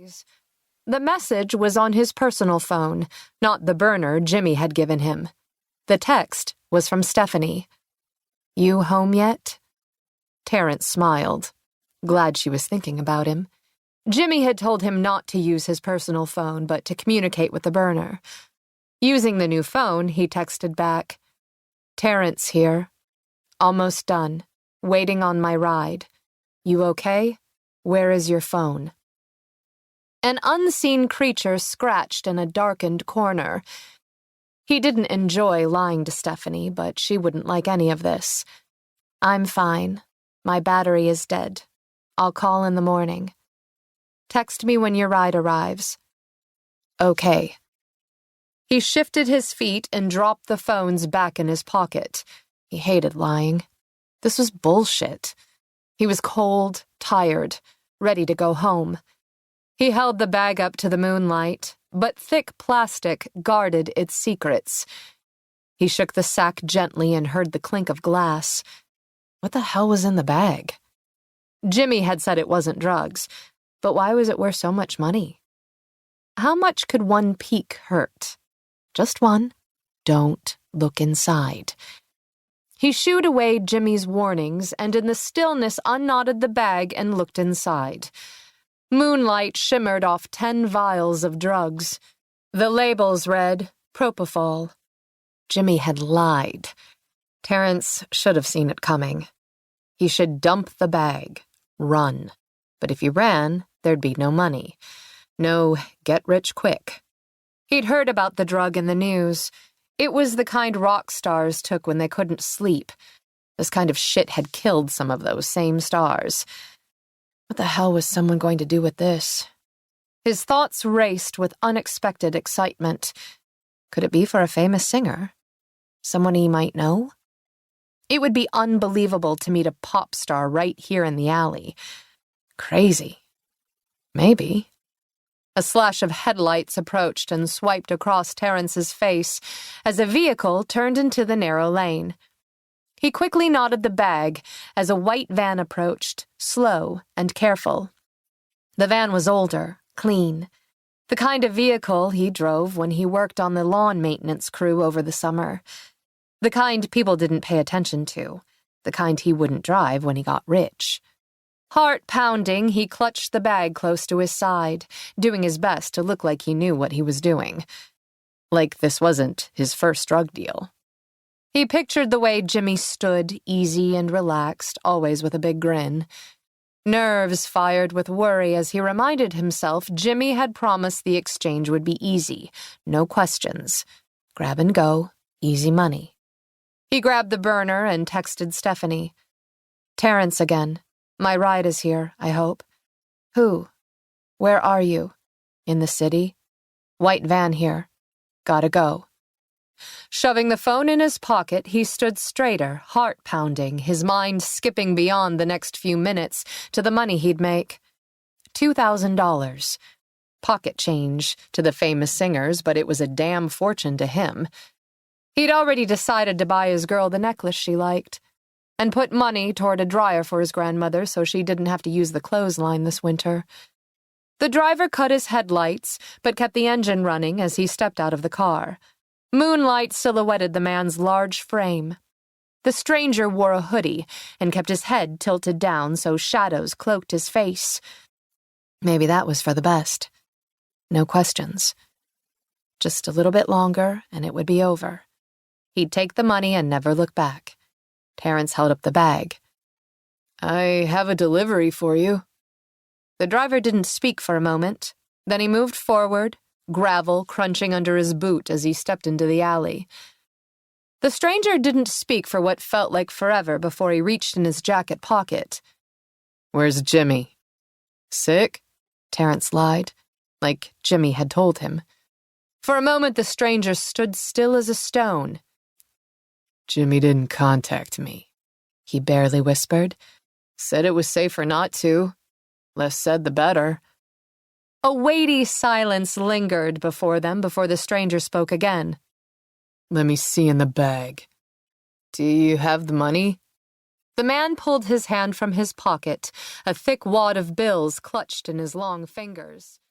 surprise. The message was on his personal phone, not the burner Jimmy had given him. The text was from Stephanie. "You home yet?" Terrence smiled, glad she was thinking about him. Jimmy had told him not to use his personal phone, but to communicate with the burner. Using the new phone, he texted back, "Terrence here. Almost done. Waiting on my ride. You okay? Where is your phone?" An unseen creature scratched in a darkened corner. He didn't enjoy lying to Stephanie, but she wouldn't like any of this. "I'm fine. My battery is dead. I'll call in the morning. Text me when your ride arrives." "Okay." He shifted his feet and dropped the phones back in his pocket. He hated lying. This was bullshit. He was cold, tired, ready to go home. He held the bag up to the moonlight, but thick plastic guarded its secrets. He shook the sack gently and heard the clink of glass. What the hell was in the bag? Jimmy had said it wasn't drugs, but why was it worth so much money? How much could one peek hurt? Just one. Don't look inside. He shooed away Jimmy's warnings and in the stillness unknotted the bag and looked inside. Moonlight shimmered off 10 vials of drugs. The labels read, propofol. Jimmy had lied. Terrence should have seen it coming. He should dump the bag, run. But if he ran, there'd be no money. No get rich quick. He'd heard about the drug in the news. It was the kind rock stars took when they couldn't sleep. This kind of shit had killed some of those same stars. What the hell was someone going to do with this? His thoughts raced with unexpected excitement. Could it be for a famous singer? Someone he might know? It would be unbelievable to meet a pop star right here in the alley. Crazy. Maybe. A slash of headlights approached and swiped across Terrence's face as a vehicle turned into the narrow lane. He quickly knotted the bag as a white van approached, slow and careful. The van was older, clean, the kind of vehicle he drove when he worked on the lawn maintenance crew over the summer. The kind people didn't pay attention to, the kind he wouldn't drive when he got rich. Heart pounding, he clutched the bag close to his side, doing his best to look like he knew what he was doing. Like this wasn't his first drug deal. He pictured the way Jimmy stood, easy and relaxed, always with a big grin. Nerves fired with worry as he reminded himself Jimmy had promised the exchange would be easy, no questions. Grab and go, easy money. He grabbed the burner and texted Stephanie. "Terrence again. My ride is here, I hope." "Who? Where are you?" "In the city. White van here. Gotta go." Shoving the phone in his pocket, he stood straighter, heart pounding, his mind skipping beyond the next few minutes to the money he'd make. $2,000. Pocket change to the famous singers, but it was a damn fortune to him. He'd already decided to buy his girl the necklace she liked, and put money toward a dryer for his grandmother so she didn't have to use the clothesline this winter. The driver cut his headlights, but kept the engine running as he stepped out of the car. Moonlight silhouetted the man's large frame. The stranger wore a hoodie and kept his head tilted down so shadows cloaked his face. Maybe that was for the best. No questions. Just a little bit longer and it would be over. He'd take the money and never look back. Terrence held up the bag. "I have a delivery for you." The driver didn't speak for a moment. Then he moved forward, gravel crunching under his boot as he stepped into the alley. The stranger didn't speak for what felt like forever before he reached in his jacket pocket. "Where's Jimmy?" "Sick?" Terrence lied, like Jimmy had told him. For a moment the stranger stood still as a stone. "Jimmy didn't contact me," he barely whispered. "Said it was safer not to. Less said the better." A weighty silence lingered before the stranger spoke again. "Let me see in the bag. Do you have the money?" The man pulled his hand from his pocket, a thick wad of bills clutched in his long fingers.